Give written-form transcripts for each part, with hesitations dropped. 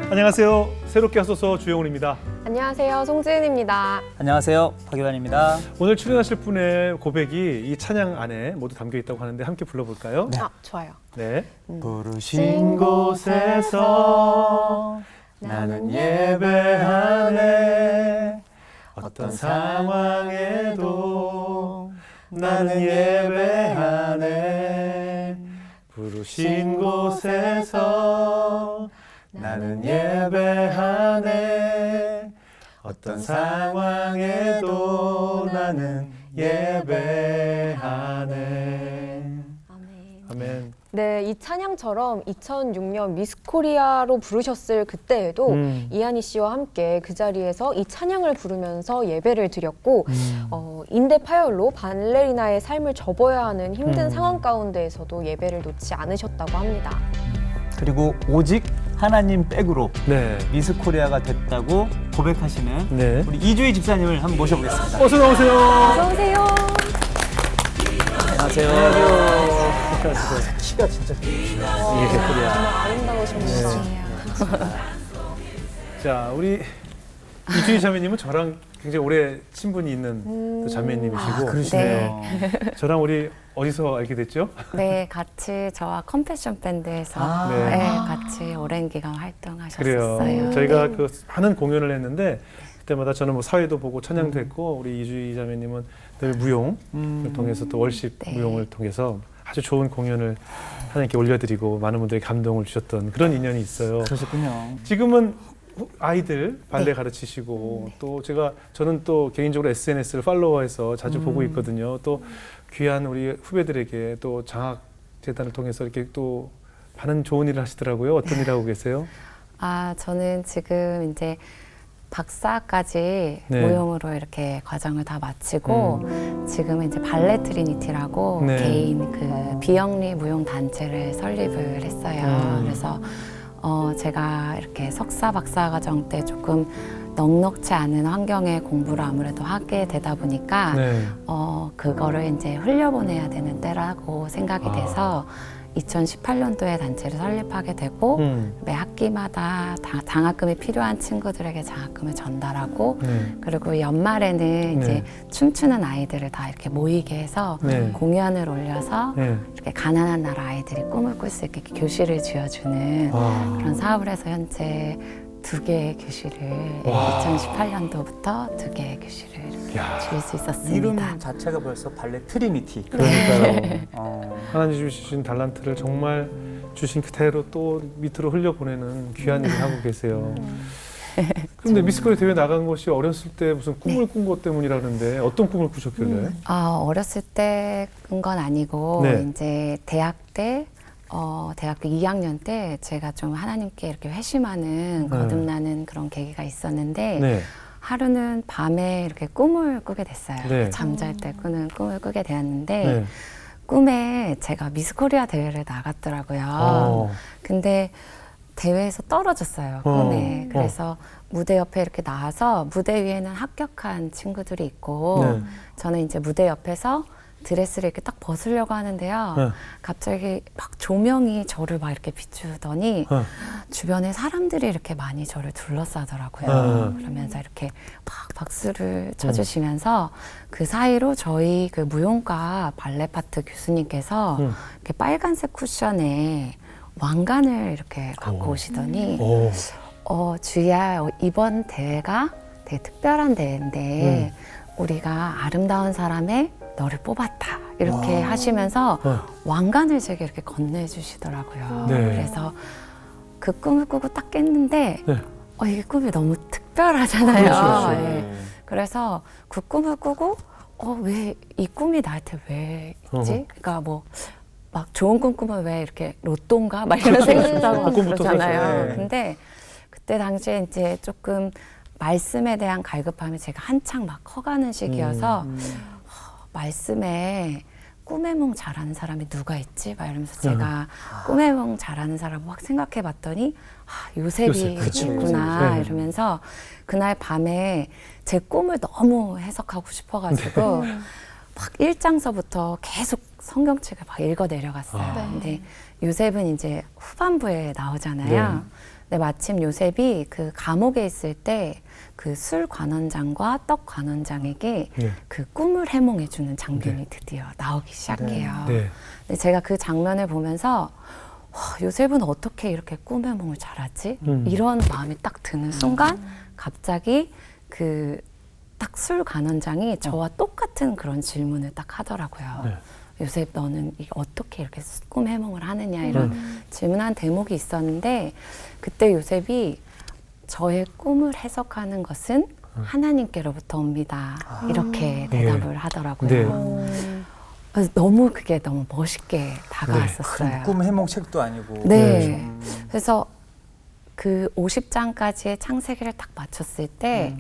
안녕하세요. 새롭게 하소서 주영훈입니다. 안녕하세요. 송지은입니다. 안녕하세요. 박유환입니다. 오늘 출연하실 분의 고백이 이 찬양 안에 모두 담겨 있다고 하는데 함께 불러볼까요? 아, 좋아요. 네. 부르신 곳에서 나는 예배하네. 어떤 상황에도 나는 예배하네. 부르신 곳에서 나는 예배하네. 어떤 상황에도 나는 예배하네. 아멘. 아멘. 네, 이 찬양처럼 2006년 미스코리아로 부르셨을 그때에도 이한희 씨와 함께 그 자리에서 이 찬양을 부르면서 예배를 드렸고 인대 파열로 발레리나의 삶을 접어야 하는 힘든 상황 가운데에서도 예배를 놓지 않으셨다고 합니다. 그리고 오직 하나님 백으로 네. 미스코리아가 됐다고 고백하시는 네. 우리 이주희 집사님을 한번 모셔보겠습니다. 어서 나오세요. 어서 오세요. 안녕하세요. 키가 진짜 정말 아름다우십니다. 자, 우리 이주희 자매님은 저랑 굉장히 오래 친분이 있는 또 자매님이시고 그러시네요. 저랑 우리 어디서 알게 됐죠? 네, 같이 저와 컴패션 밴드에서 네. 네, 같이 오랜 기간 활동하셨었어요. 그래요. 저희가 그 많은 공연을 했는데 그때마다 저는 뭐 사회도 보고 찬양도 했고 우리 이주희 자매님은 늘 무용을 통해서 또 월십 네. 무용을 통해서 아주 좋은 공연을 하나님께 올려드리고 많은 분들이 감동을 주셨던 그런 인연이 있어요. 그러셨군요. 지금은 아이들 발레 가르치시고 또 저는 또 개인적으로 SNS를 팔로워해서 자주 보고 있거든요. 또 귀한 우리 후배들에게 또 장학 재단을 통해서 이렇게 또 많은 좋은 일을 하시더라고요. 어떤 일 하고 계세요? 아, 저는 지금 이제 박사까지 네. 무용으로 이렇게 과정을 다 마치고 지금은 이제 발레 트리니티라고 네. 개인 그 비영리 무용 단체를 설립을 했어요. 그래서 제가 이렇게 석사 박사 과정 때 조금 넉넉지 않은 환경의 공부를 아무래도 하게 되다 보니까 네. 그거를 이제 흘려보내야 되는 때라고 생각이 돼서 2018년도에 단체를 설립하게 되고 매 학기마다 장학금이 필요한 친구들에게 장학금을 전달하고 그리고 연말에는 이제 춤추는 아이들을 다 이렇게 모이게 해서 네. 공연을 올려서 네. 이렇게 가난한 나라 아이들이 꿈을 꿀 수 있게 교실을 쥐어주는 그런 사업을 해서 현재 2개의 교실을 2018년도부터 2개의 교실을 줄 수 있었습니다. 이름 자체가 벌써 발레 트리니티. 그러니까요. 어, 하나님 주신 달란트를 정말 주신 그대로 또 밑으로 흘려보내는 귀한 일을 하고 계세요. 근데 미스코리아 대회 나간 것이 어렸을 때 무슨 꿈을 꾼 것 때문이라는데 어떤 꿈을 꾸셨길래? 어렸을 때 꾼 건 아니고 네. 이제 대학교 2학년 때 제가 좀 하나님께 이렇게 회심하는 거듭나는 그런 계기가 있었는데 네. 하루는 밤에 이렇게 꿈을 꾸게 됐어요. 네. 잠잘 때 꾸는 꿈을 꾸게 되었는데 네. 꿈에 제가 미스코리아 대회를 나갔더라고요. 근데 대회에서 떨어졌어요, 꿈에. 그래서 무대 옆에 이렇게 나와서 무대 위에는 합격한 친구들이 있고 네. 저는 이제 무대 옆에서 드레스를 이렇게 딱 벗으려고 하는데요. 네. 갑자기 막 조명이 저를 막 이렇게 비추더니 주변에 사람들이 이렇게 많이 저를 둘러싸더라고요. 그러면서 이렇게 막 박수를 쳐주시면서 그 사이로 저희 그 무용과 발레 파트 교수님께서 이렇게 빨간색 쿠션에 왕관을 이렇게 갖고 오시더니 주희야, 이번 대회가 되게 특별한 대회인데 우리가 아름다운 사람의 너를 뽑았다 이렇게 하시면서 왕관을 제게 이렇게 건네주시더라고요. 네. 그래서 그 꿈을 꾸고 딱 깼는데 네. 이게 꿈이 너무 특별하잖아요. 그렇죠. 예. 그래서 그 꿈을 꾸고 왜 이 꿈이 나한테 왜 있지? 그러니까 뭐 막 좋은 꿈 꾸면 왜 이렇게 로또인가? 막 이런 생각도 하고 막 꿈부터 그러잖아요. 사죠. 네. 근데 그때 당시에 이제 조금 말씀에 대한 갈급함이 제가 한창 막 커가는 시기여서 말씀에 꿈의 몽 잘하는 사람이 누가 있지? 막 이러면서 제가 꿈의 몽 잘하는 사람을 확 생각해 봤더니 요셉이 그쵸, 있구나 요셉. 네. 이러면서 그날 밤에 제 꿈을 너무 해석하고 싶어가지고 막 1장서부터 계속 성경책을 막 읽어 내려갔어요. 근데 요셉은 이제 후반부에 나오잖아요. 근데 마침 요셉이 그 감옥에 있을 때 그 술 관원장과 떡 관원장에게 네. 그 꿈을 해몽해주는 장면이 네. 드디어 나오기 시작해요. 네. 근데 제가 그 장면을 보면서 와, 요셉은 어떻게 이렇게 꿈 해몽을 잘하지? 이런 마음이 딱 드는 순간 갑자기 그 딱 술 관원장이 저와 똑같은 그런 질문을 딱 하더라고요. 네. 요셉 너는 이게 어떻게 이렇게 꿈 해몽을 하느냐 이런 질문한 대목이 있었는데 그때 요셉이 저의 꿈을 해석하는 것은 하나님께로부터 옵니다. 이렇게 대답을 하더라고요. 네. 그래서 너무 그게 너무 멋있게 다가왔었어요. 꿈 해몽 책도 아니고. 네. 그래서 그 50장까지의 창세기를 딱 마쳤을 때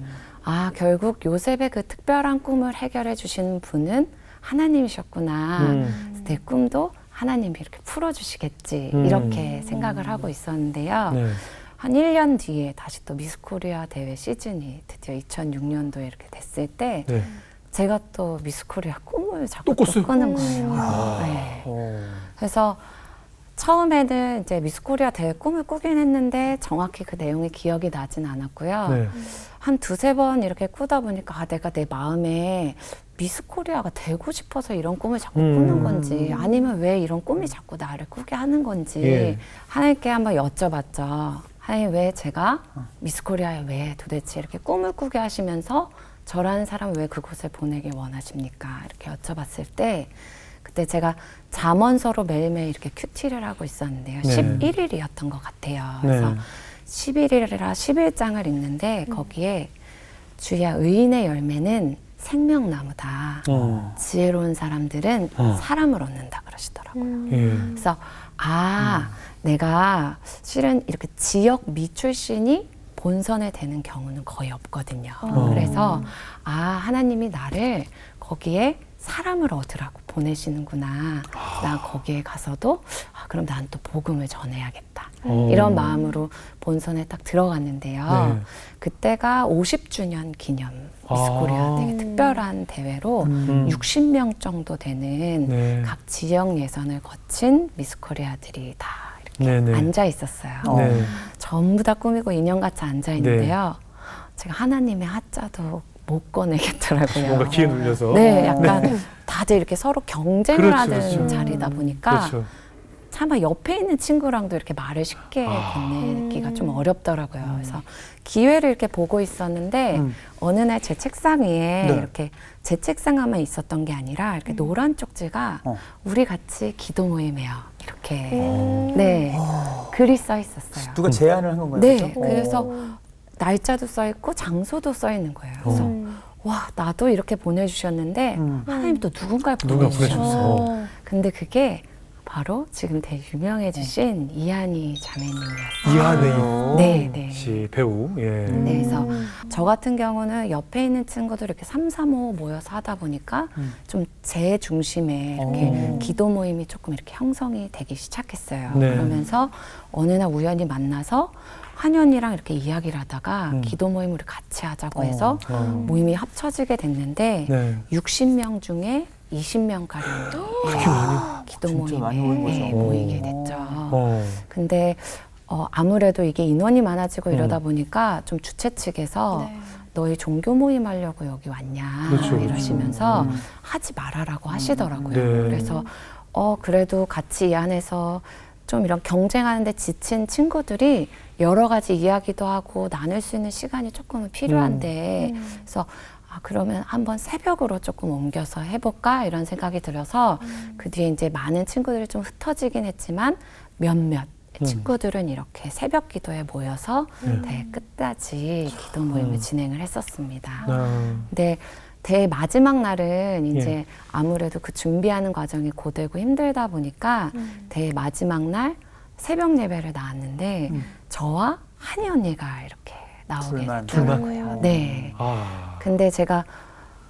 아, 결국 요셉의 그 특별한 꿈을 해결해 주시는 분은 하나님이셨구나. 내 꿈도 하나님이 이렇게 풀어주시겠지. 이렇게 생각을 하고 있었는데요. 네. 한 1년 뒤에 다시 또 미스코리아 대회 시즌이 드디어 2006년도에 이렇게 됐을 때 네. 제가 또 미스코리아 꿈을 자꾸 또 또 꿨어요? 꾸는 거예요. 네. 그래서 처음에는 이제 미스코리아 대회 꿈을 꾸긴 했는데 정확히 그 내용이 기억이 나진 않았고요. 네. 한 두세 번 이렇게 꾸다 보니까 아, 내가 내 마음에 미스코리아가 되고 싶어서 이런 꿈을 자꾸 꾸는 건지 아니면 왜 이런 꿈이 자꾸 나를 꾸게 하는 건지 예. 하나님께 한번 여쭤봤죠. 하나님 왜 제가 미스코리아에 왜 도대체 이렇게 꿈을 꾸게 하시면서 저라는 사람을 왜 그곳에 보내길 원하십니까? 이렇게 여쭤봤을 때 그때 제가 잠언서로 매일매일 이렇게 큐티를 하고 있었는데요. 네. 11일이었던 것 같아요. 그래서 11일이라 11장을 읽는데 거기에 주야 의인의 열매는 생명나무다. 지혜로운 사람들은 사람을 얻는다 그러시더라고요. 예. 그래서 내가 실은 이렇게 지역 미 출신이 본선에 되는 경우는 거의 없거든요. 그래서 하나님이 나를 거기에 사람을 얻으라고 보내시는구나. 나 거기에 가서도 그럼 난 또 복음을 전해야겠다. 이런 마음으로 본선에 딱 들어갔는데요. 네. 그때가 50주년 기념 미스코리아 되게 특별한 대회로 60명 정도 되는 네. 각 지역 예선을 거친 미스코리아들이 다 이렇게 네, 네. 앉아 있었어요. 네. 전부 다 꾸미고 인형같이 앉아 있는데요. 제가 하나님의 하자도 못 꺼내겠더라고요. 뭔가 기에 눌려서. 네, 약간 다들 이렇게 서로 경쟁을 그렇죠, 하는 그렇죠. 자리다 보니까 그렇죠. 차마 옆에 있는 친구랑도 이렇게 말을 쉽게 건네기가 좀 어렵더라고요. 그래서 기회를 이렇게 보고 있었는데 어느 날 제 책상 위에 네. 이렇게 제 책상에만 있었던 게 아니라 이렇게 노란 쪽지가 우리 같이 기도 모임해요. 이렇게 네 글이 써 있었어요. 누가 제안을 한 건가요? 네, 그렇죠? 그래서 날짜도 써 있고 장소도 써 있는 거예요. 그래서 와 나도 이렇게 보내주셨는데 하나님 또 누군가를 누가 보내주셨어. 보내셨어. 근데 그게 바로 지금 되게 유명해지신 이한희 자매님이었어요. 이하네이 네, 네. 씨 배우. 예. 네, 그래서 저 같은 경우는 옆에 있는 친구들 이렇게 3, 3, 5 모여서 하다 보니까 좀 제 중심에 이렇게 기도 모임이 조금 이렇게 형성이 되기 시작했어요. 네. 그러면서 어느 날 우연히 만나서 한현이랑 이렇게 이야기를 하다가 기도 모임을 같이 하자고 해서 모임이 합쳐지게 됐는데 네. 60명 중에 20명가량 기도 진짜 많이 모인 모임에 거죠. 모이게 됐죠. 근데 아무래도 이게 인원이 많아지고 이러다 보니까 좀 주최 측에서 너희 종교 모임 하려고 여기 왔냐 그렇죠, 이러시면서 하지 말아라고 하시더라고요. 네. 그래서 그래도 같이 이 안에서 좀 이런 경쟁하는데 지친 친구들이 여러 가지 이야기도 하고 나눌 수 있는 시간이 조금은 필요한데 그래서 그러면 한번 새벽으로 조금 옮겨서 해볼까 이런 생각이 들어서 그 뒤에 이제 많은 친구들이 좀 흩어지긴 했지만 몇몇 친구들은 이렇게 새벽 기도에 모여서 대회 끝까지 기도 모임을 진행을 했었습니다. 근데 대회 마지막 날은 이제 아무래도 그 준비하는 과정이 고되고 힘들다 보니까 대회 마지막 날 새벽 예배를 나왔는데 저와 한희 언니가 이렇게 나오게 됐더라고요. 네. 근데 제가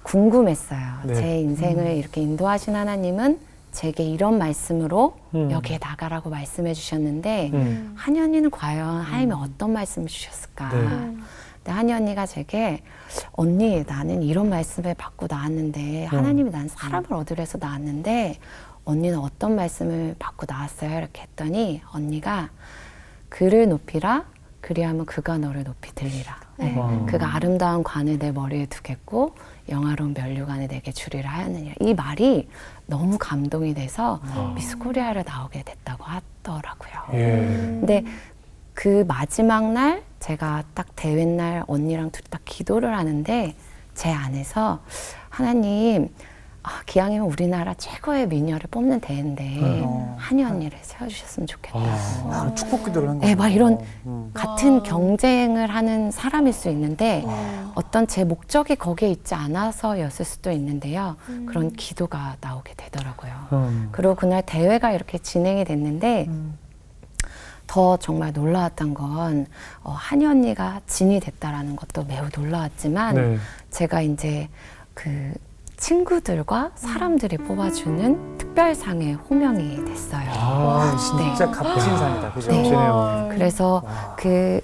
궁금했어요. 네. 제 인생을 이렇게 인도하신 하나님은 제게 이런 말씀으로 여기에 나가라고 말씀해 주셨는데 한희 언니는 과연 하나님이 어떤 말씀을 주셨을까? 네. 근데 한희 언니가 제게 언니 나는 이런 말씀을 받고 나왔는데 하나님이 난 사람을 얻으래서 나왔는데 언니는 어떤 말씀을 받고 나왔어요? 이렇게 했더니 언니가 그를 높이라 그리하면 그가 너를 높이 들리라. 네. 와. 그가 아름다운 관을 내 머리에 두겠고 영화로운 면류관을 내게 주리라 하였느니라. 이 말이 너무 감동이 돼서 미스 코리아를 나오게 됐다고 하더라고요. 예. 근데 그 마지막 날 제가 딱 대회 날 언니랑 둘이 딱 기도를 하는데 제 안에서 하나님 기왕이면 우리나라 최고의 미녀를 뽑는 대회인데 한이 언니를 세워주셨으면 좋겠다. 축복 기도를 한 거예요. 네, 막 이런 같은 경쟁을 하는 사람일 수 있는데 어떤 제 목적이 거기에 있지 않아서였을 수도 있는데요. 그런 기도가 나오게 되더라고요. 그리고 그날 대회가 이렇게 진행이 됐는데 더 정말 놀라웠던 건 한이 언니가 진이 됐다라는 것도 매우 놀라웠지만 네. 제가 이제 그 친구들과 사람들이 뽑아주는 특별상에 호명이 됐어요. 아, 진짜 값진 상이다. 그죠? 네. 값지네요. 그래서 그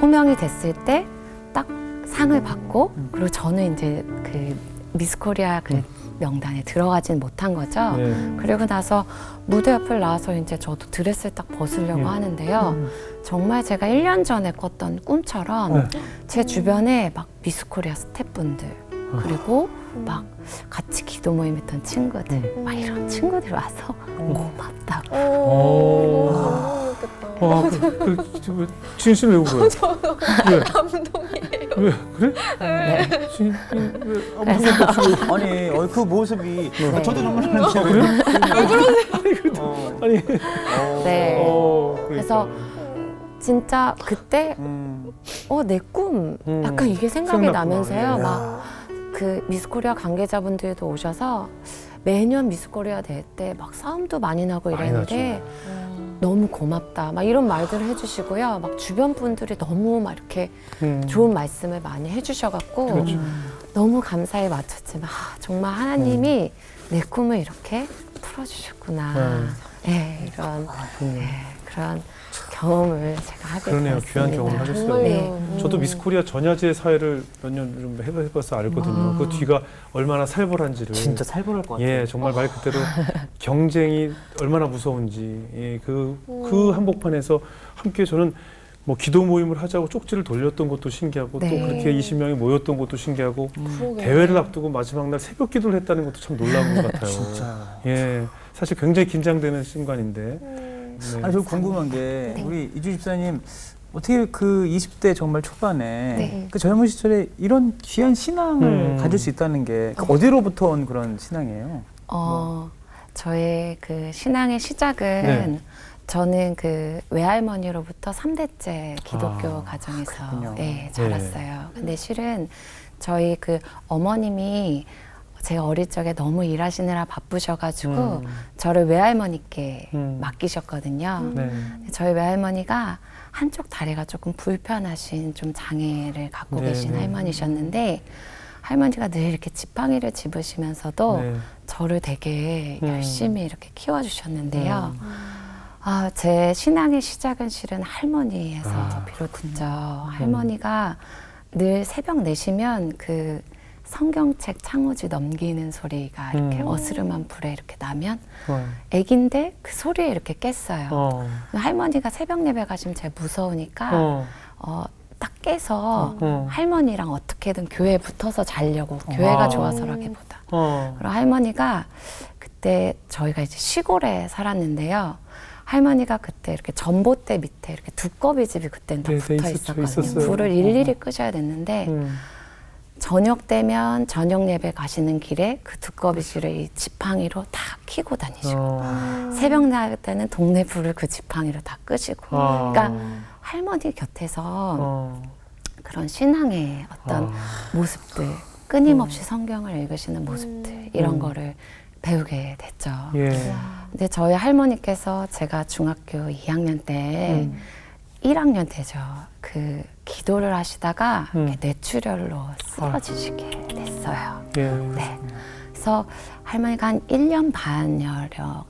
호명이 됐을 때 딱 상을 받고 그리고 저는 이제 그 미스 코리아 그 명단에 들어가진 못한 거죠. 네. 그리고 나서 무대 옆을 나와서 이제 저도 드레스를 딱 벗으려고 하는데요. 정말 제가 1년 전에 꿨던 꿈처럼 제 주변에 막 미스 코리아 스태프분들 그리고 막 같이 기도 모임 했던 친구들 막 이런 친구들이 와서 고맙다고. 너무 좋겠다. 와, 지은 씨는 왜 울어요? 왜? 감동이에요. 왜? 그래? 네. 지은 왜 아무 생각 없이 왜? 아니, 그 모습이 네. 저도 너무 놀랐어요. 그래? 왜 그러세요? 아니, 네. 그러니까. 그래서 진짜 그때 내 꿈 약간 이게 생각이 생각났구나. 나면서요. 예. 막 그 미스 코리아 관계자분들도 오셔서 매년 미스 코리아 대회 때 막 싸움도 많이 나고 많이 이랬는데 너무 고맙다 막 이런 말들을 해주시고요. 막 주변 분들이 너무 막 이렇게 좋은 말씀을 많이 해주셔갖고 그렇죠. 너무 감사히 맞췄지만 정말 하나님이 내 꿈을 이렇게 풀어주셨구나. 네, 이런 그런 경험을 제가 하게 그러네요. 되었습니다. 귀한 경험을 하셨어요. 정말요. 네. 저도 미스 코리아 전야제 사회를 몇 년 좀 해봐서 알거든요. 그 뒤가 얼마나 살벌한지를. 진짜 살벌할 것 같아요. 예, 정말 말 그대로 경쟁이 얼마나 무서운지. 예, 그 한복판에서 함께 저는 뭐 기도 모임을 하자고 쪽지를 돌렸던 것도 신기하고 네. 또 그렇게 20명이 모였던 것도 신기하고 그러게요. 대회를 앞두고 마지막 날 새벽 기도를 했다는 것도 참 놀라운 것 같아요. 진짜. 예, 사실 굉장히 긴장되는 순간인데. 네. 아니, 저 궁금한 게 네. 우리 이주 집사님 어떻게 그 20대 정말 초반에 네. 그 젊은 시절에 이런 귀한 신앙을 가질 수 있다는 게 어디로부터 온 그런 신앙이에요? 저의 그 신앙의 시작은 네. 저는 그 외할머니로부터 3대째 기독교 아, 가정에서 그렇군요. 자랐어요. 근데 실은 저희 그 어머님이 제가 어릴 적에 너무 일하시느라 바쁘셔가지고 저를 외할머니께 맡기셨거든요. 네. 저희 외할머니가 한쪽 다리가 조금 불편하신 좀 장애를 갖고 네, 계신 네. 할머니셨는데 할머니가 늘 이렇게 지팡이를 집으시면서도 네. 저를 되게 열심히 이렇게 키워주셨는데요. 제 신앙의 시작은 실은 할머니에서 비롯했죠. 할머니가 늘 새벽 4시면 그 성경책 창호지 넘기는 소리가 이렇게 어스름한 불에 이렇게 나면 애긴데 그 소리에 이렇게 깼어요. 할머니가 새벽 예배 가시면 제가 무서우니까 딱 깨서 할머니랑 어떻게든 교회에 붙어서 자려고 교회가 좋아서라기보다 그리고 할머니가 그때 저희가 이제 시골에 살았는데요. 할머니가 그때 이렇게 전봇대 밑에 이렇게 두꺼비 집이 그때는 다 네, 붙어 있었어요. 있었거든요. 불을 일일이 끄셔야 됐는데 저녁 되면 저녁 예배 가시는 길에 그 두꺼비실을 이 지팡이로 다 켜고 다니시고 새벽 날 때는 동네 불을 그 지팡이로 다 끄시고 그러니까 할머니 곁에서 그런 신앙의 어떤 모습들 끊임없이 성경을 읽으시는 모습들 이런 거를 배우게 됐죠. 예. 근데 저희 할머니께서 제가 중학교 2학년 때 1학년 때죠. 그 기도를 하시다가 이렇게 뇌출혈로 쓰러지시게 됐어요. 예. 네. 그래서 할머니가 한 1년 반여러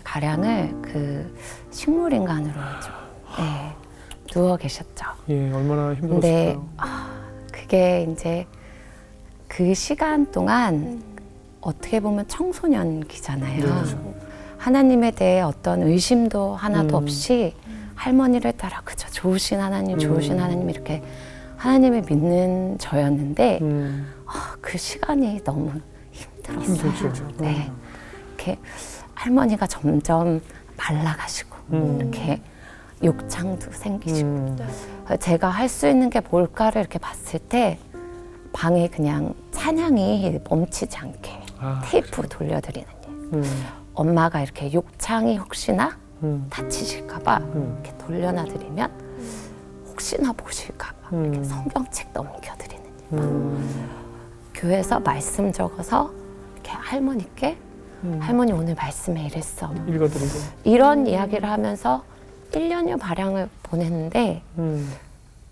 가량을 그 식물인간으로 좀, 누워 계셨죠. 예, 얼마나 근데 힘들었을까요? 그게 이제 그 시간 동안 어떻게 보면 청소년기잖아요. 네, 그렇죠. 하나님에 대해 어떤 의심도 하나도 없이 할머니를 따라 그저 좋으신 하나님, 좋으신 하나님 이렇게 하나님을 믿는 저였는데 그 시간이 너무 힘들었어요. 힘들죠. 네. 이렇게 할머니가 점점 말라가시고 이렇게 욕창도 생기시고 제가 할 수 있는 게 뭘까를 이렇게 봤을 때 방에 그냥 찬양이 멈추지 않게 테이프 돌려드리는 일. 엄마가 이렇게 욕창이 혹시나 다치실까봐 이렇게 돌려놔드리면 혹시나 보실까봐 이렇게 성경책 넘겨드리는 일. 교회에서 말씀 적어서 이렇게 할머니께 할머니 오늘 말씀에 이랬어. 읽어드리고. 이런 이야기를 하면서 1년여 발양을 보냈는데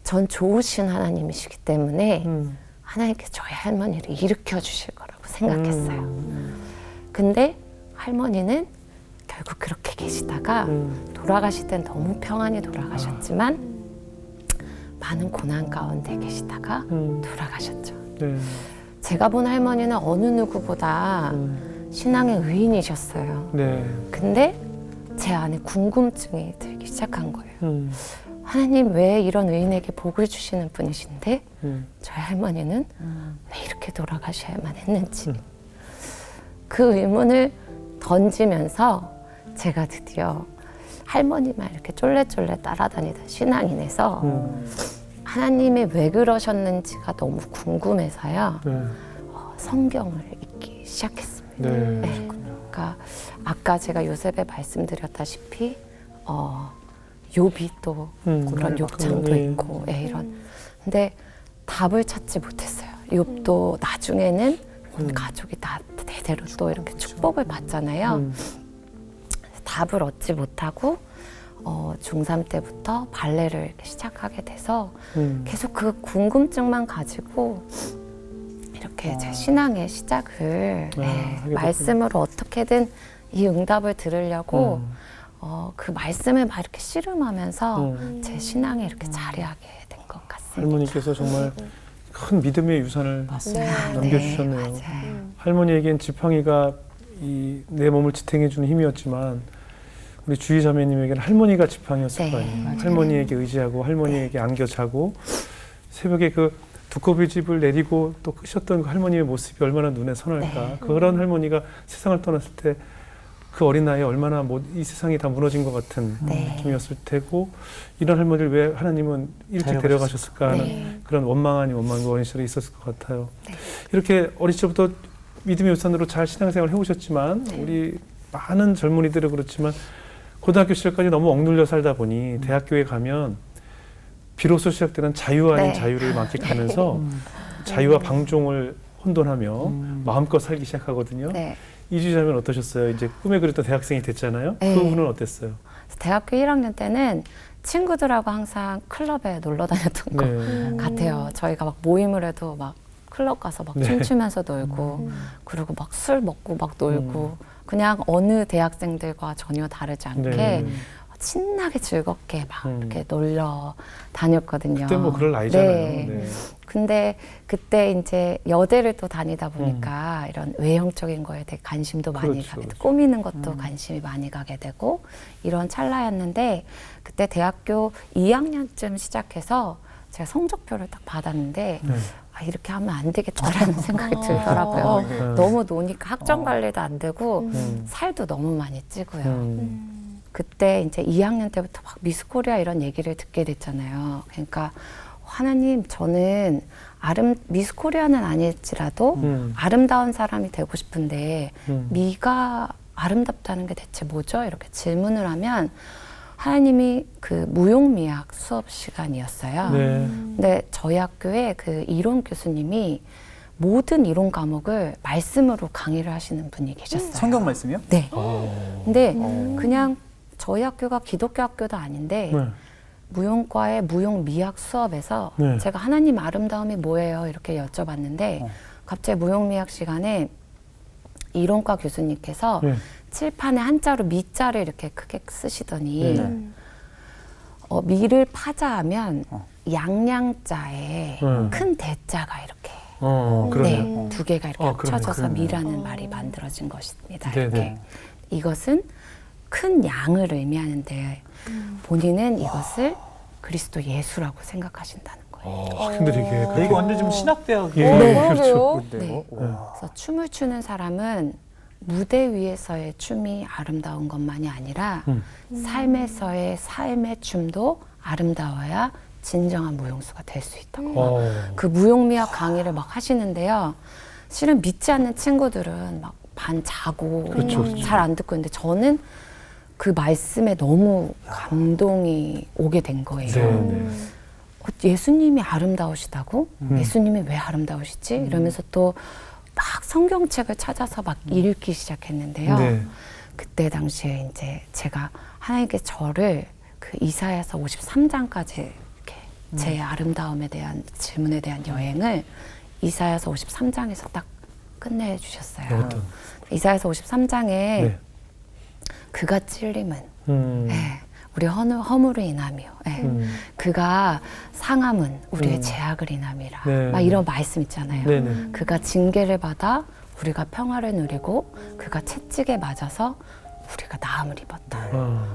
전 좋으신 하나님이시기 때문에 하나님께서 저희 할머니를 일으켜 주실 거라고 생각했어요. 근데 할머니는 결국 그렇게 계시다가 돌아가실 땐 너무 평안히 돌아가셨지만 많은 고난 가운데 계시다가 돌아가셨죠. 네. 제가 본 할머니는 어느 누구보다 신앙의 의인이셨어요. 네. 근데 제 안에 궁금증이 들기 시작한 거예요. 하나님 왜 이런 의인에게 복을 주시는 분이신데 저희 할머니는 왜 이렇게 돌아가셔야만 했는지 그 의문을 던지면서 제가 드디어 할머니만 이렇게 쫄래쫄래 따라다니던 신앙인에서 하나님이 왜 그러셨는지가 너무 궁금해서요. 네. 성경을 읽기 시작했습니다. 네. 그러니까 아까 제가 요셉에 말씀드렸다시피 욥이 또 그런 욕창도 네. 있고 이런. 근데 답을 찾지 못했어요. 욥도 나중에는 온 가족이 다 대대로 또 이렇게 축복을 받잖아요. 답을 얻지 못하고 중3 때부터 발레를 이렇게 시작하게 돼서 계속 그 궁금증만 가지고 이렇게 제 신앙의 시작을 하게 말씀으로 어떻게든 이 응답을 들으려고 그 말씀을 막 이렇게 씨름하면서 제 신앙에 이렇게 자리하게 된 것 같습니다. 할머니께서 정말 큰 믿음의 유산을 네. 남겨주셨네요. 네, 맞아요. 할머니에겐 지팡이가 내 몸을 지탱해주는 힘이었지만 우리 주희 자매님에게는 할머니가 지팡이였을 네, 거 아니에요. 맞아요. 할머니에게 의지하고 할머니에게 안겨 자고 새벽에 그 두꺼비 집을 내리고 또 끄셨던 그 할머니의 모습이 얼마나 눈에 선할까. 네. 그런 할머니가 세상을 떠났을 때 그 어린 나이에 얼마나 이 세상이 다 무너진 것 같은 네. 느낌이었을 테고 이런 할머니를 왜 하나님은 이렇게 데려가셨을까 하는 네. 그런 원망 아닌 원망과 원시절이 있었을 것 같아요. 네. 이렇게 어린 시절부터 믿음의 우선으로 잘 신앙생활을 해오셨지만 우리 많은 젊은이들은 그렇지만 고등학교 시절까지 너무 억눌려 살다 보니 대학교에 가면 비로소 시작되는 자유 아닌 네. 자유를 만끽하면서 자유와 방종을 혼돈하며 마음껏 살기 시작하거든요. 네. 이주자면 어떠셨어요? 이제 꿈에 그렸던 대학생이 됐잖아요. 네. 그 부분은 어땠어요? 대학교 1학년 때는 친구들하고 항상 클럽에 놀러 다녔던 것 네. 같아요. 저희가 막 모임을 해도 막 클럽 가서 막 네. 춤추면서 놀고 그리고 막 술 먹고 막 놀고 그냥 어느 대학생들과 전혀 다르지 않게 네. 신나게 즐겁게 막 이렇게 놀러 다녔거든요. 그때 뭐 그럴 나이잖아요. 네. 네. 근데 그때 이제 여대를 또 다니다 보니까 이런 외형적인 거에 대해 관심도 많이 그렇죠, 가게 되고 그렇죠. 꾸미는 것도 관심이 많이 가게 되고 이런 찰나였는데 그때 대학교 2학년쯤 시작해서 제가 성적표를 딱 받았는데 네. 이렇게 하면 안 되겠다라는 생각이 들더라고요. 네. 너무 노니까 학점 관리도 안 되고 살도 너무 많이 찌고요. 그때 이제 2학년 때부터 막 미스 코리아 이런 얘기를 듣게 됐잖아요. 그러니까 하나님 저는 미스 코리아는 아닐지라도 아름다운 사람이 되고 싶은데 미가 아름답다는 게 대체 뭐죠? 이렇게 질문을 하면 하나님이 그 무용미학 수업 시간이었어요. 네. 근데 저희 학교에 그 이론 교수님이 모든 이론 과목을 말씀으로 강의를 하시는 분이 계셨어요. 성경 말씀이요? 네. 어. 근데 그냥 저희 학교가 기독교 학교도 아닌데 네. 무용과의 무용미학 수업에서 네. 제가 하나님 아름다움이 뭐예요? 이렇게 여쭤봤는데 갑자기 무용미학 시간에 이론과 교수님께서 네. 칠판에 한자로 미자를 이렇게 크게 쓰시더니 네. 미를 파자하면 양양자에 네. 큰 대자가 이렇게 그러네요. 두 개가 이렇게 그러네요. 합쳐져서 그러네요. 미라는 말이 만들어진 것입니다. 네, 이렇게 네. 이것은 큰 양을 의미하는데 본인은 이것을 그리스도 예수라고 생각하신다는 거예요. 근데 되게 네, 이거 완전 좀 신학대학이에요. 예, 네. 그렇죠. 네. 와. 그래서 춤을 추는 사람은 무대 위에서의 춤이 아름다운 것만이 아니라 삶에서의 삶의 춤도 아름다워야 진정한 무용수가 될 수 있다고. 그 무용미학 강의를 막 하시는데요. 실은 믿지 않는 친구들은 막 반 자고 그렇죠. 잘 안 듣고 있는데 저는 그 말씀에 너무 감동이 오게 된 거예요. 네. 예수님이 아름다우시다고? 예수님이 왜 아름다우시지? 이러면서 또 막 성경책을 찾아서 막 읽기 시작했는데요. 네. 그때 당시에 이제 제가 하나님께 저를 그 이사야서 53장까지 이렇게 제 아름다움에 대한 질문에 대한 여행을 이사야서 53장에서 딱 끝내주셨어요. 어떤? 이사야서 53장에 네. 그가 찔림은 예, 우리 허물을 인하며 예, 그가 상함은 우리의 죄악을 인함이라 네. 막 이런 말씀 있잖아요. 네네. 그가 징계를 받아 우리가 평화를 누리고 그가 채찍에 맞아서 우리가 나음을 입었다.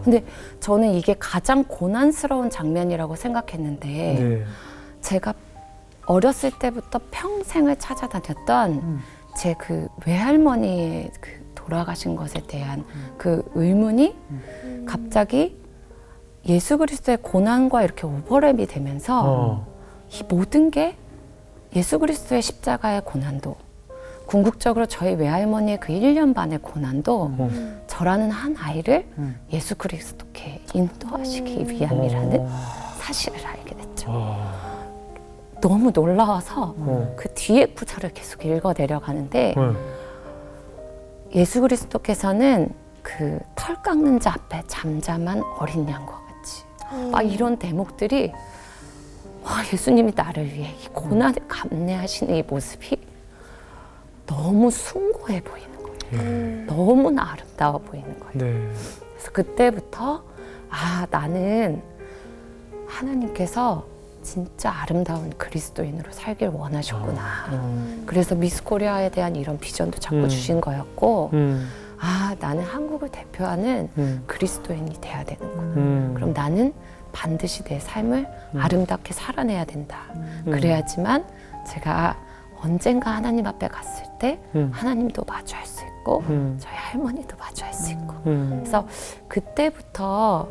근데 저는 이게 가장 고난스러운 장면이라고 생각했는데 네. 제가 어렸을 때부터 평생을 찾아다녔던 제 그 외할머니의 그 돌아가신 것에 대한 그 의문이 갑자기 예수 그리스도의 고난과 이렇게 오버랩이 되면서 이 모든 게 예수 그리스도의 십자가의 고난도 궁극적으로 저희 외할머니의 그 1년 반의 고난도 저라는 한 아이를 예수 그리스도께 인도하시기 위함이라는 사실을 알게 됐죠. 너무 놀라워서 그 뒤에 구절을 계속 읽어 내려가는데 예수 그리스도께서는 그 털 깎는 자 앞에 잠잠한 어린 양과 같이 막 이런 대목들이 와 예수님이 나를 위해 이 고난을 감내하시는 이 모습이 너무 숭고해 보이는 거예요. 너무나 아름다워 보이는 거예요. 네. 그래서 그때부터 아 나는 하나님께서 진짜 아름다운 그리스도인으로 살길 원하셨구나. 그래서 미스 코리아에 대한 이런 비전도 자꾸 주신 거였고 아 나는 한국을 대표하는 그리스도인이 돼야 되는구나. 그럼 나는 반드시 내 삶을 아름답게 살아내야 된다. 그래야지만 제가 언젠가 하나님 앞에 갔을 때 하나님도 마주할 수 있고 저희 할머니도 마주할 수 있고 그래서 그때부터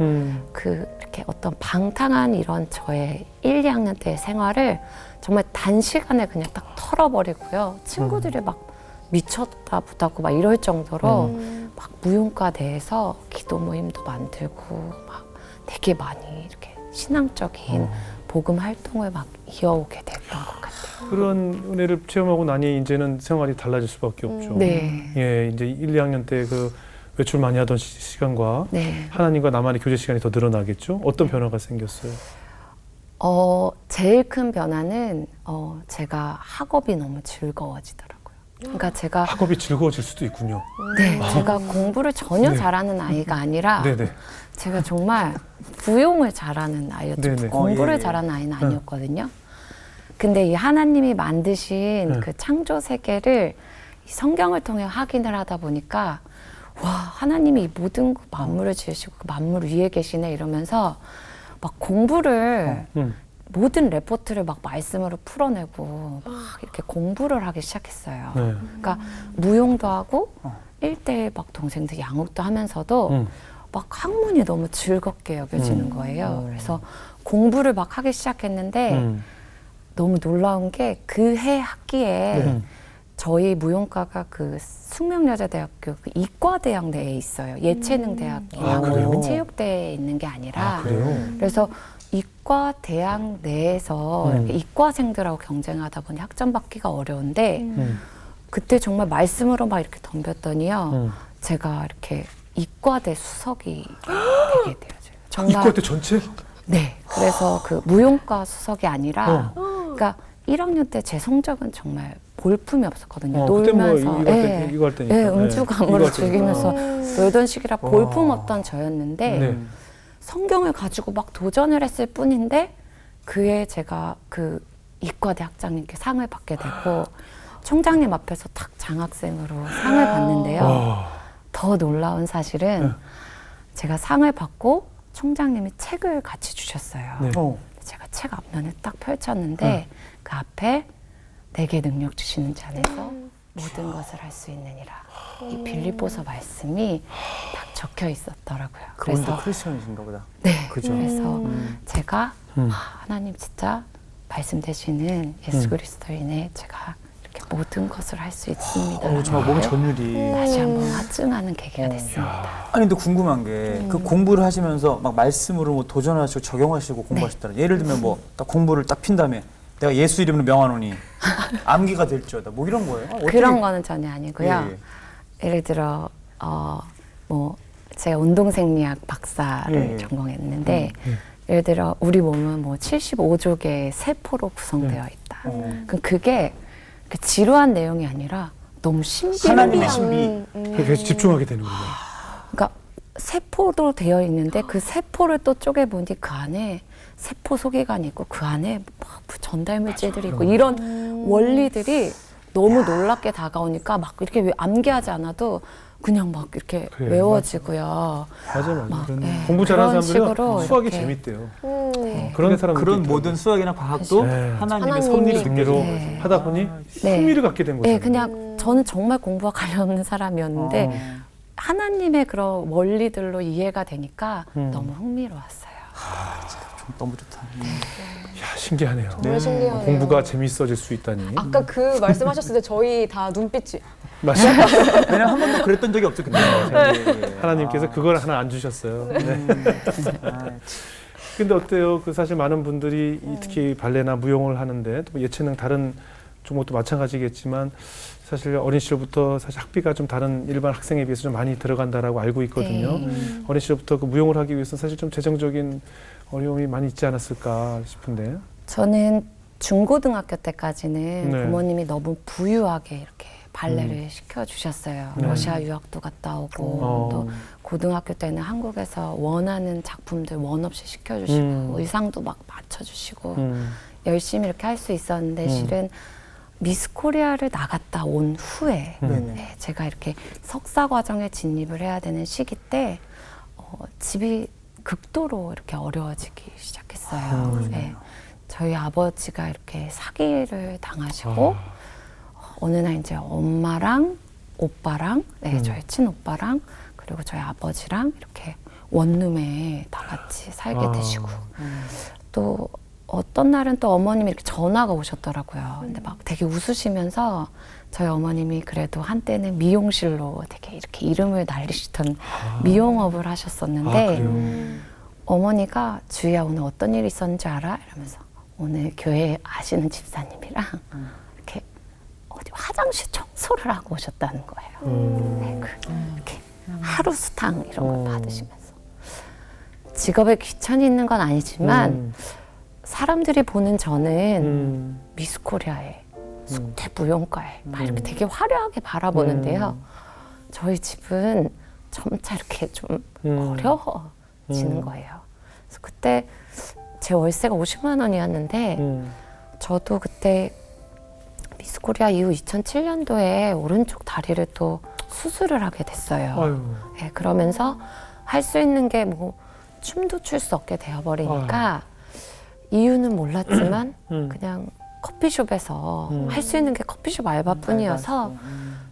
그 이렇게 어떤 방탕한 이런 저의 1, 2학년 때의 생활을 정말 단시간에 그냥 딱 털어버리고요. 친구들이 막 미쳤다 보다고 막 이럴 정도로 막 무용가 내에서 기도 모임도 만들고 막 되게 많이 이렇게 신앙적인 복음 활동을 막 이어오게 됐던 것 같아요. 그런 은혜를 체험하고 나니 이제는 생활이 달라질 수밖에 없죠. 네. 예, 이제 1, 2학년 때 그 외출 많이 하던 시간과 네. 하나님과 나만의 교제 시간이 더 늘어나겠죠? 어떤 변화가 생겼어요? 제일 큰 변화는 제가 학업이 너무 즐거워지더라고요. 그러니까 제가 학업이 즐거워질 수도 있군요. 네, 제가 공부를 전혀 네. 잘하는 아이가 아니라 네네. 제가 정말 부용을 잘하는 아이였죠. 네네. 공부를 예, 예. 잘하는 아이는 아니었거든요. 근데 이 하나님이 만드신 그 창조 세계를 이 성경을 통해 확인을 하다 보니까 와 하나님이 이 모든 만물을 지으시고 그 만물 위에 계시네 이러면서 막 공부를 모든 레포트를 막 말씀으로 풀어내고 막 이렇게 공부를 하기 시작했어요. 네. 그러니까 무용도 하고 1대1 막 동생들 양육도 하면서도 막 학문이 너무 즐겁게 여겨지는 거예요. 그래서 공부를 막 하기 시작했는데 너무 놀라운 게 그 해 학기에 저희 무용과가 그 숙명여자대학교 그 이과대학 내에 있어요. 예체능대학이랑 아, 그래요? 그 체육대에 있는 게 아니라. 아, 그래요? 그래서 이과대학 내에서 이렇게 이과생들하고 경쟁하다 보니 학점 받기가 어려운데 그때 정말 말씀으로 막 이렇게 덤볐더니요. 제가 이렇게 이과대 수석이 되게 되어져요. 정말 이과대 전체? 네. 그래서 그 무용과 수석이 아니라 그러니까 1학년 때 제 성적은 정말 볼품이 없었거든요. 그때 뭐 놀면서 이거 할 때니까. 네, 음주가무를 이거 할 때니까. 즐기면서 놀던 시기라 볼품 없던 저였는데 네. 성경을 가지고 막 도전을 했을 뿐인데 그해 제가 그 이과대 학장님께 상을 받게 되고 총장님 앞에서 탁 장학생으로 상을 받는데요. 더 놀라운 사실은 제가 상을 받고 총장님이 책을 같이 주셨어요. 네. 제가 책 앞면에 딱 펼쳤는데 그 앞에 내게 능력 주시는 자 안에서 모든 것을 할 수 있느니라. 이 빌립보서 말씀이 딱 적혀 있었더라고요. 그분도 크리스천이신가 보다. 네. 그죠? 그래서 제가 하나님 진짜 말씀되시는 예수 그리스도인의 제가 이렇게 모든 것을 할 수 있습니다. 정말 몸 전율이. 다시 한번 확증하는 계기가 됐습니다. 아니 근데 궁금한 게 그 공부를 하시면서 막 말씀으로 뭐 도전하시고 적용하시고 공부하셨다는 예를 들면 뭐 딱 공부를 딱 핀 다음에 내가 예수 이름으로 명하노니 암기가 될지어다 뭐 이런 거예요? 그런 거는 전혀 아니고요. 예. 예를 들어 뭐 제가 운동생리학 박사를 예. 전공했는데 예를 들어 우리 몸은 뭐 75조 개의 세포로 구성되어 있다. 그럼 그게 그 지루한 내용이 아니라 너무 신비한 하나님의 신비. 계속 집중하게 되는군요. 그러니까 세포로 되어 있는데 그 세포를 또 쪼개보니 그 안에 세포 소기관이 있고 그 안에 막 전달물질들이 있고 이런 원리들이 너무 놀랍게 다가오니까 막 이렇게 암기하지 않아도 그냥 막 이렇게 그래, 외워지고요. 맞아. 막, 공부 잘하는 그런 사람들은 식으로 수학이 이렇게. 재밌대요. 네. 그런 사람 그런 모든 수학이나 과학도 네. 하나님의 하나님이 섭리를 승리로 느끼고 네. 하다 보니 네. 흥미를 갖게 된 거죠. 네, 그냥 저는 정말 공부와 관련 없는 사람이었는데 하나님의 그런 원리들로 이해가 되니까 너무 흥미로웠어요. 너무 좋다. 야, 신기하네요. 정말 신기하네요. 공부가 재밌어질 수 있다니. 아까 그 말씀하셨을 때 저희 다 눈빛이 맞습니다. 왜냐면 한 번도 그랬던 적이 없죠. 근데 하나님께서 그걸 하나 안 주셨어요. 네. 아, 근데 어때요? 그 사실 많은 분들이 특히 발레나 무용을 하는데 또 예체능 다른 종목도 마찬가지겠지만 사실 어린 시절부터 사실 학비가 좀 다른 일반 학생에 비해서 좀 많이 들어간다라고 알고 있거든요. 네. 어린 시절부터 그 무용을 하기 위해서 사실 좀 재정적인 어려움이 많이 있지 않았을까 싶은데. 저는 중고등학교 때까지는 네. 부모님이 너무 부유하게 이렇게 발레를 시켜주셨어요. 네. 러시아 유학도 갔다 오고 또 고등학교 때는 한국에서 원하는 작품들 원 없이 시켜주시고 의상도 막 맞춰주시고 열심히 이렇게 할 수 있었는데 실은 미스 코리아를 나갔다 온 후에 네, 제가 이렇게 석사 과정에 진입을 해야 되는 시기 때 집이 극도로 이렇게 어려워지기 시작했어요. 네. 저희 아버지가 이렇게 사기를 당하시고 어느 날 이제 엄마랑 오빠랑 저희 친오빠랑 그리고 저희 아버지랑 이렇게 원룸에 다 같이 살게 되시고 또 어떤 날은 또 어머님이 이렇게 전화가 오셨더라고요. 근데 막 되게 웃으시면서 저희 어머님이 그래도 한때는 미용실로 되게 이렇게 이름을 날리시던 미용업을 하셨었는데 어머니가 주희야 오늘 어떤 일이 있었는지 알아? 이러면서 오늘 교회 아시는 집사님이랑 이렇게 어디 화장실 청소를 하고 오셨다는 거예요. 네, 이렇게 하루 수당 이런 걸 받으시면서 직업에 귀천이 있는 건 아니지만 사람들이 보는 저는 미스 코리아에 숙대 무용과에 막 이렇게 되게 화려하게 바라보는데요. 저희 집은 점차 이렇게 좀 어려워지는 거예요. 그래서 그때 제 월세가 50만 원이었는데 저도 그때 미스 코리아 이후 2007년도에 오른쪽 다리를 또 수술을 하게 됐어요. 네, 그러면서 할 수 있는 게 뭐 춤도 출 수 없게 되어버리니까 이유는 몰랐지만 그냥 커피숍에서 할 수 있는 게 커피숍 알바뿐이어서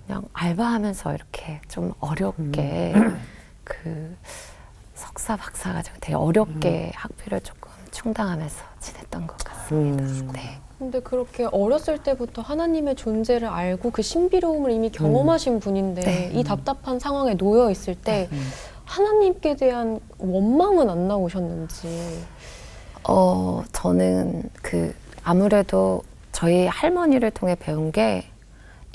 그냥 알바하면서 이렇게 좀 어렵게 그 석사 박사 과정 되게 어렵게 학비를 조금 충당하면서 지냈던 것 같습니다. 네. 근데 그렇게 어렸을 때부터 하나님의 존재를 알고 그 신비로움을 이미 경험하신 분인데 네. 이 답답한 상황에 놓여 있을 때 하나님께 대한 원망은 안 나오셨는지. 저는 아무래도 저희 할머니를 통해 배운 게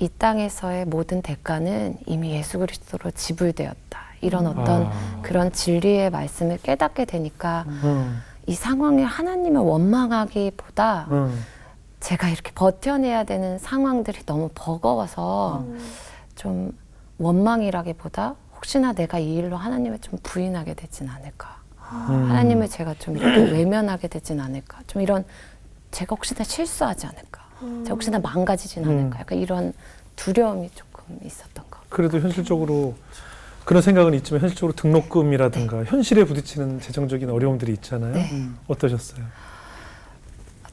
이 땅에서의 모든 대가는 이미 예수 그리스도로 지불되었다. 이런 어떤 그런 진리의 말씀을 깨닫게 되니까 이 상황에 하나님을 원망하기보다 제가 이렇게 버텨내야 되는 상황들이 너무 버거워서 좀 원망이라기보다 혹시나 내가 이 일로 하나님을 좀 부인하게 되진 않을까. 하나님을 제가 좀 이렇게 외면하게 되진 않을까. 좀 이런 제가 혹시나 실수하지 않을까. 제가 혹시나 망가지진 않을까. 약간 이런 두려움이 조금 있었던 것 같아요. 그래도 현실적으로 그런 생각은 있지만 현실적으로 등록금이라든가 현실에 부딪히는 재정적인 어려움들이 있잖아요. 네. 어떠셨어요?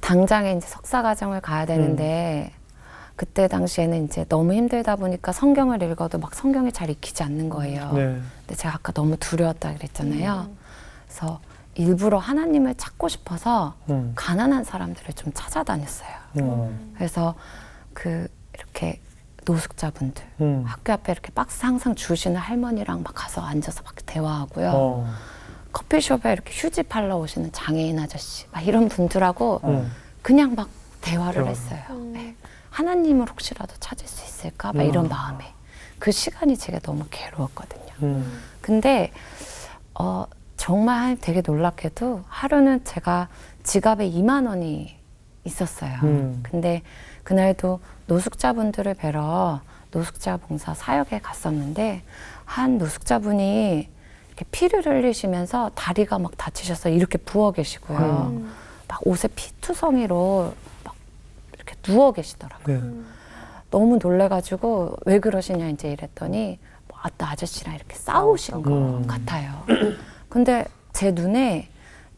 당장에 이제 석사 과정을 가야 되는데 그때 당시에는 이제 너무 힘들다 보니까 성경을 읽어도 막 성경이 잘 익히지 않는 거예요. 네. 근데 제가 아까 너무 두려웠다 그랬잖아요. 그래서 일부러 하나님을 찾고 싶어서 가난한 사람들을 좀 찾아다녔어요. 그래서 그 이렇게 노숙자분들 학교 앞에 이렇게 박스 항상 주시는 할머니랑 막 가서 앉아서 막 대화하고요. 커피숍에 이렇게 휴지 팔러 오시는 장애인 아저씨 막 이런 분들하고 그냥 막 대화를 했어요. 네. 하나님을 혹시라도 찾을 수 있을까? 막 이런 마음에 그 시간이 제가 너무 괴로웠거든요. 근데 정말 되게 놀랍게도 하루는 제가 지갑에 2만 원이 있었어요. 근데 그날도 노숙자분들을 뵈러 노숙자 봉사 사역에 갔었는데 한 노숙자분이 이렇게 피를 흘리시면서 다리가 막 다치셔서 이렇게 부어 계시고요. 막 옷에 피투성이로 막 이렇게 누워 계시더라고요. 네. 너무 놀래가지고 왜 그러시냐 이제 이랬더니 뭐 아까 아저씨랑 이렇게 싸우신 것 같아요. 근데 제 눈에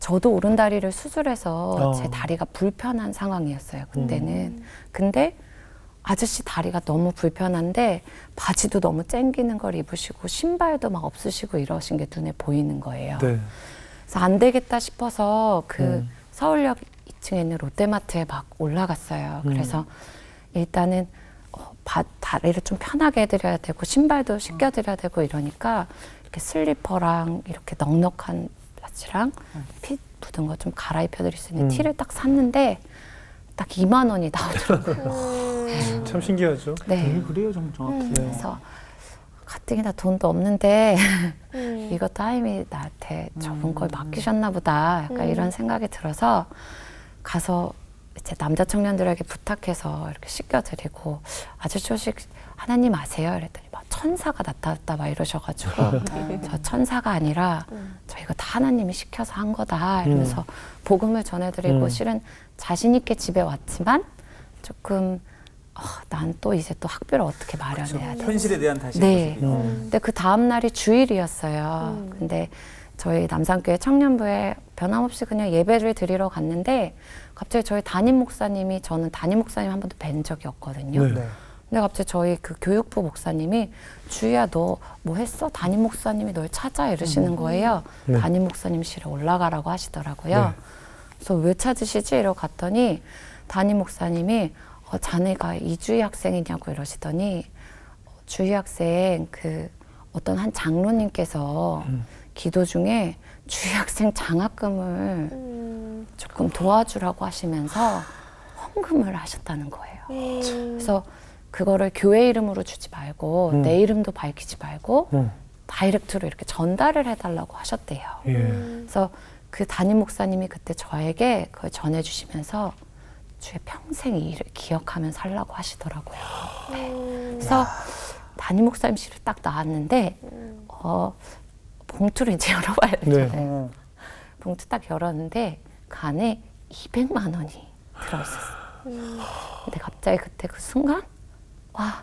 저도 오른다리를 수술해서 제 다리가 불편한 상황이었어요. 그때는. 근데 아저씨 다리가 너무 불편한데 바지도 너무 쨍기는 걸 입으시고 신발도 막 없으시고 이러신 게 눈에 보이는 거예요. 네. 그래서 안 되겠다 싶어서 그 서울역 2층에 있는 롯데마트에 막 올라갔어요. 그래서 일단은 다리를 좀 편하게 해드려야 되고 신발도 씻겨드려야 되고 이러니까 이렇게 슬리퍼랑 이렇게 넉넉한 바지랑 피 묻은 거 좀 갈아입혀드릴 수 있는 티를 딱 샀는데 딱 2만 원이 나오더라고요. 참 신기하죠. 네. 그래요, 좀 정확히. 그래서 가뜩이 나 돈도 없는데 이것도 하나님이 나한테 저번 걸 맡기셨나 보다 약간 이런 생각이 들어서 가서 이제 남자 청년들에게 부탁해서 이렇게 씻겨드리고 아저씨 혹시 하나님 아세요? 이랬더니 막 천사가 나타났다 막 이러셔가지고 저 천사가 아니라 저 이거 다 하나님이 시켜서 한 거다 이러면서 복음을 전해드리고 실은 자신 있게 집에 왔지만 조금 난 또 이제 또 학비를 어떻게 마련해야 돼? 현실에 대한 다시 네. 모습이. 근데 그 다음 날이 주일이었어요. 근데 저희 남산교회 청년부에 변함없이 그냥 예배를 드리러 갔는데 갑자기 저희 담임 목사님이 저는 담임 목사님 한 번도 뵌 적이 없거든요. 네. 근데 갑자기 저희 그 교육부 목사님이 주희야 너 뭐 했어? 담임 목사님이 널 찾아 이러시는 거예요. 네. 담임 목사님실에 올라가라고 하시더라고요. 네. 그래서 왜 찾으시지? 이러고 갔더니 담임 목사님이 자네가 이주희 학생이냐고 이러시더니 주희 학생 그 어떤 한 장로님께서 기도 중에 주희 학생 장학금을 조금 도와주라고 하시면서 헌금을 하셨다는 거예요. 그래서 그거를 교회 이름으로 주지 말고 내 이름도 밝히지 말고 다이렉트로 이렇게 전달을 해달라고 하셨대요. 예. 그래서 그 담임 목사님이 그때 저에게 그걸 전해주시면서 주의 평생 이 일을 기억하면 살라고 하시더라고요. 네. 그래서 담임 목사님실을 딱 나왔는데 봉투를 이제 열어봐야 되잖아요. 봉투 딱 열었는데 그 안에 200만 원이 들어있었어요. 근데 갑자기 그때 그 순간 와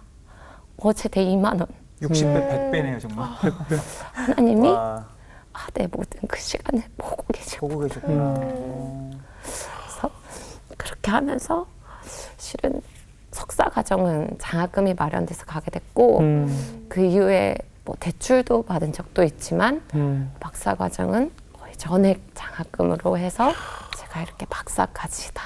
어제 내 2만 원 60배, 100배네요, 정말. 하나님이 와, 내 모든 그 시간을 보고 계시고 보고 계셨구나. 그래서 그렇게 하면서 실은 석사 과정은 장학금이 마련돼서 가게 됐고 그 이후에 뭐 대출도 받은 적도 있지만 박사 과정은 거의 전액 장학금으로 해서 제가 이렇게 박사까지 다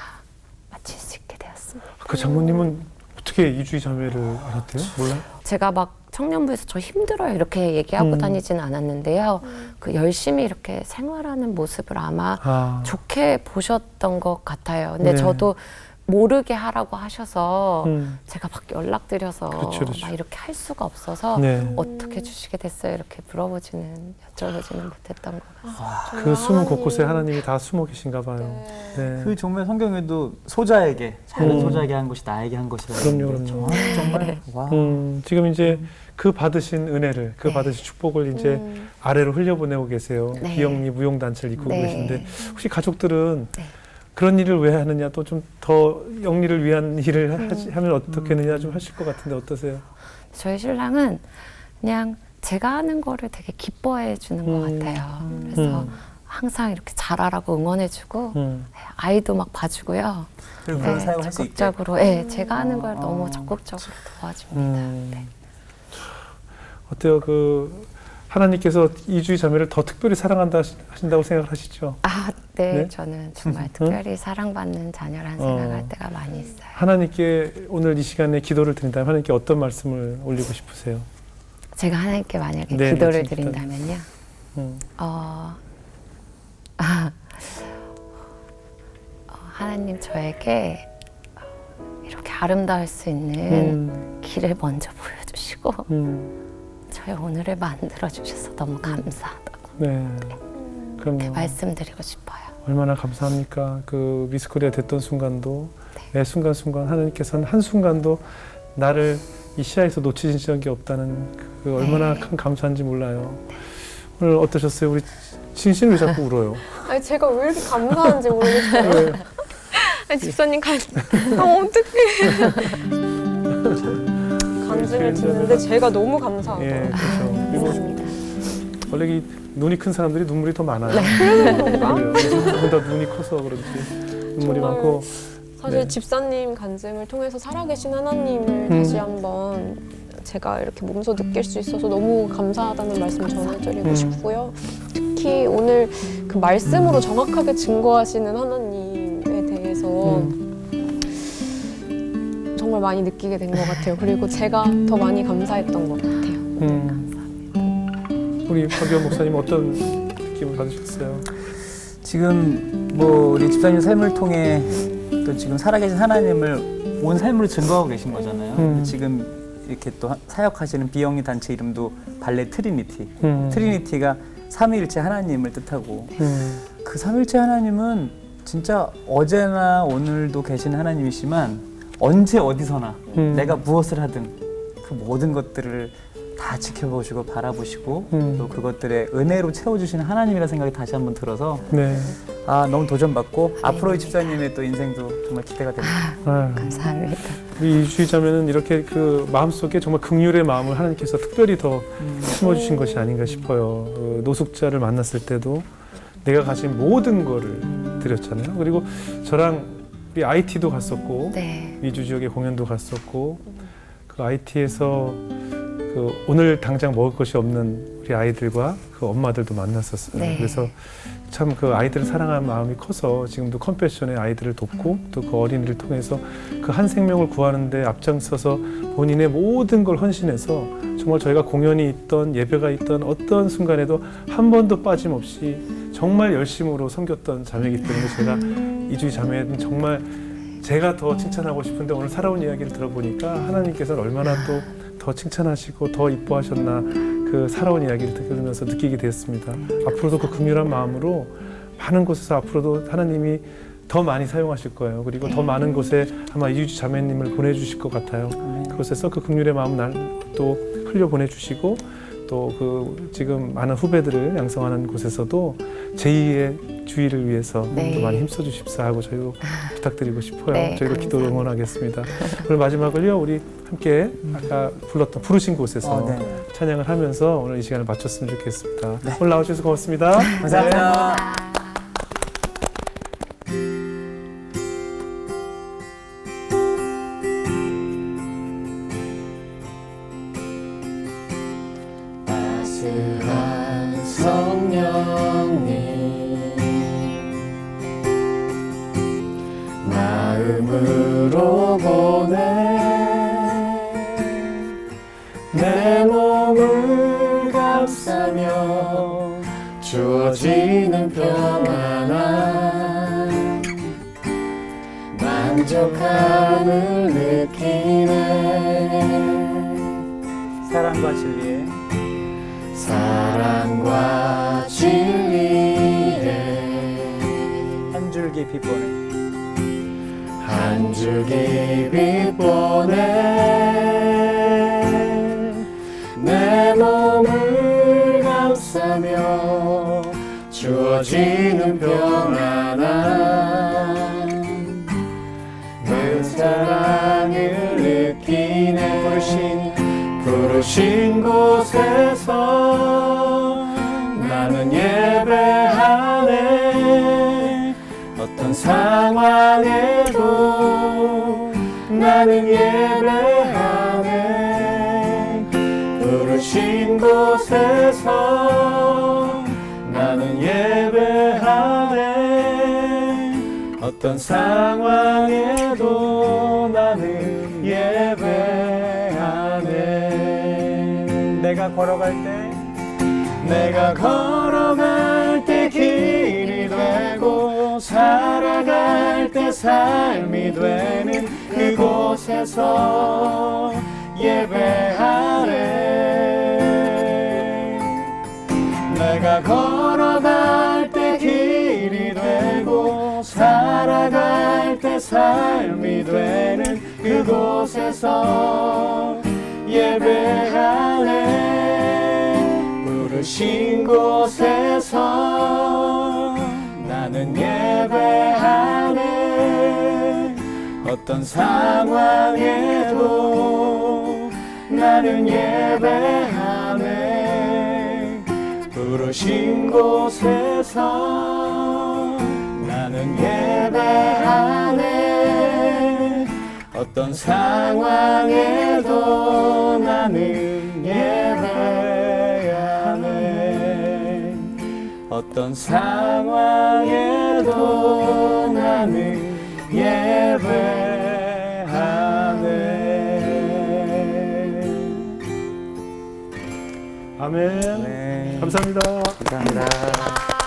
마칠 수 있게 되었습니다. 그 장모님은 어떻게 이주희 자매를 알았대요? 몰라요? 제가 막 청년부에서 저 힘들어요 이렇게 얘기하고 다니지는 않았는데요. 그 열심히 이렇게 생활하는 모습을 아마 좋게 보셨던 것 같아요. 근데 네. 저도 모르게 하라고 하셔서 제가 막 연락드려서 그렇죠, 그렇죠. 막 이렇게 할 수가 없어서 네. 어떻게 주시게 됐어요 이렇게 여쭤보지는 못했던 것 같아요. 그 숨은 곳곳에 하나님이 다 숨어 계신가 봐요. 네. 그 정말 성경에도 소자에게, 작은 소자에게 한 것이 나에게 한 것이라는 그럼요, 그럼요. 정말 와. 지금 이제 그 받으신 은혜를, 그 네. 받으신 축복을 이제 아래로 흘려보내고 계세요. 네. 비영리 무용단체를 이끌고 네. 계신데 혹시 가족들은 네. 그런 일을 왜 하느냐, 또 좀 더 영리를 위한 일을 하면 어떻겠느냐 좀 하실 것 같은데 어떠세요? 저희 신랑은 그냥 제가 하는 거를 되게 기뻐해 주는 것 같아요. 그래서 항상 이렇게 잘하라고 응원해주고 아이도 막 봐주고요. 그리고 그런 사역을 할 수 있게. 적극적으로, 네, 제가 하는 걸 너무 적극적으로 도와줍니다. 네. 어때요? 그 하나님께서 이주희 자매를 더 특별히 사랑한다 하신다고 생각을 하시죠? 아, 네, 네? 저는 정말 특별히 사랑받는 자녀라는 생각할 때가 많이 있어요. 하나님께 오늘 이 시간에 기도를 드린다면 하나님께 어떤 말씀을 올리고 싶으세요? 제가 하나님께 만약에 네, 기도를 네, 드린다면요. 하나님 저에게 이렇게 아름다울 수 있는 길을 먼저 보여주시고 저의 오늘을 만들어주셔서 너무 감사하다고 네. 그럼요. 말씀드리고 싶어요. 얼마나 감사합니까? 그 미스코리아 됐던 순간도 매 순간순간 하나님께서는 한순간도 나를 이 시야에서 놓치신 적이 없다는 그 얼마나 큰 감사한지 몰라요. 오늘 어떠셨어요? 우리 진씨는 왜 자꾸 울어요? 아니 제가 왜 이렇게 감사한지 모르겠어요. 왜? 아니, 집사님 어떡해. 간증을 듣는데 제가 너무 감사하더라고요. 예, 그렇죠. 그리고 원래 이 눈이 큰 사람들이 눈물이 더 많아요. 그래요. 조금 더 눈이 커서 그런지 눈물이 정말 많고. 사실 네. 집사님 간증을 통해서 살아계신 하나님을 다시 한번 제가 이렇게 몸소 느낄 수 있어서 너무 감사하다는 말씀 전해드리고 싶고요. 특히 오늘 그 말씀으로 정확하게 증거하시는 하나님에 대해서 정말 많이 느끼게 된 것 같아요. 그리고 제가 더 많이 감사했던 것 같아요. 우리 박유원 목사님 어떤 느낌을 받으셨어요? 지금 뭐 우리 집사님 삶을 통해 또 지금 살아계신 하나님을 온 삶으로 증거하고 계신 거잖아요. 지금 이렇게 또 사역하시는 비영리 단체 이름도 발레 트리니티. 트리니티가 삼위일체 하나님을 뜻하고 그 삼위일체 하나님은 진짜 어제나 오늘도 계신 하나님이시만 언제 어디서나 내가 무엇을 하든 그 모든 것들을 다 지켜보시고 바라보시고 또 그것들의 은혜로 채워주시는 하나님이라는 생각이 다시 한번 들어서 네. 아 너무 도전받고 앞으로의 집사님의 또 인생도 정말 기대가 됩니다. 감사합니다. 우리 이주희 자매는 이렇게 그 마음속에 정말 긍휼의 마음을 하나님께서 특별히 더 심어주신 것이 아닌가 싶어요. 그 노숙자를 만났을 때도 내가 가진 모든 거를 드렸잖아요. 그리고 저랑 우리 IT도 갔었고 네. 미주 지역에 공연도 갔었고 그 IT에서 그 오늘 당장 먹을 것이 없는 우리 아이들과 그 엄마들도 만났었어요. 네. 그래서 참 그 아이들을 사랑하는 마음이 커서 지금도 컴패션의 아이들을 돕고 또 그 어린이를 통해서 그 한 생명을 구하는데 앞장서서 본인의 모든 걸 헌신해서 정말 저희가 공연이 있던 예배가 있던 어떤 순간에도 한 번도 빠짐없이 정말 열심으로 섬겼던 자매이기 때문에 제가 이주희 자매는 정말 제가 더 칭찬하고 싶은데 오늘 살아온 이야기를 들어보니까 하나님께서는 얼마나 또 더 칭찬하시고 더 이뻐하셨나 그 살아온 이야기를 들으면서 느끼게 되었습니다. 앞으로도 그 긍휼한 마음으로 많은 곳에서 앞으로도 하나님이 더 많이 사용하실 거예요. 그리고 더 많은 곳에 아마 이주희 자매님을 보내주실 것 같아요. 그곳에서 그 긍휼의 마음 날 또 흘려 보내주시고 또 그 지금 많은 후배들을 양성하는 곳에서도 제2의 주의를 위해서 네. 또 많이 힘써 주십사 하고 저희도 부탁드리고 싶어요. 네, 저희도 기도로 감사합니다. 응원하겠습니다. 오늘 마지막을요 우리 함께 아까 불렀던 부르신 곳에서 네. 찬양을 하면서 오늘 이 시간을 마쳤으면 좋겠습니다. 네. 오늘 나와주셔서 고맙습니다. 감사합니다. 따스한 성령님 마음으로 보내 내 몸을 감싸며 주어지는 평안함 만족함을 느끼네 사랑과 진리에 사랑과 진리에 한 줄기 빛보내 한 줄기 빛보내 내 몸을 감싸며 주어지는 평안함 그 사랑을 느끼네 부르신 곳에서 상황에도 나는 예배하네. 부르신 곳에서 나는 예배하네. 어떤 상황에도 나는 예배하네. 내가 걸어갈 때 내가 걸어갈 때 길이 되고 살아갈 때 삶이 되는 그곳에서 예배하네. 내가 걸어갈 때 길이 되고 살아갈 때 삶이 되는 그곳에서 예배하네. 부르신 곳에서 나는 예배하네. 어떤 상황에도 나는 예배하네. 부르신 곳에서 나는 예배하네. 어떤 상황에도 나는 예배하네. 어떤 상황에도 나는 예배하네. 아멘. 네. 감사합니다. 감사합니다.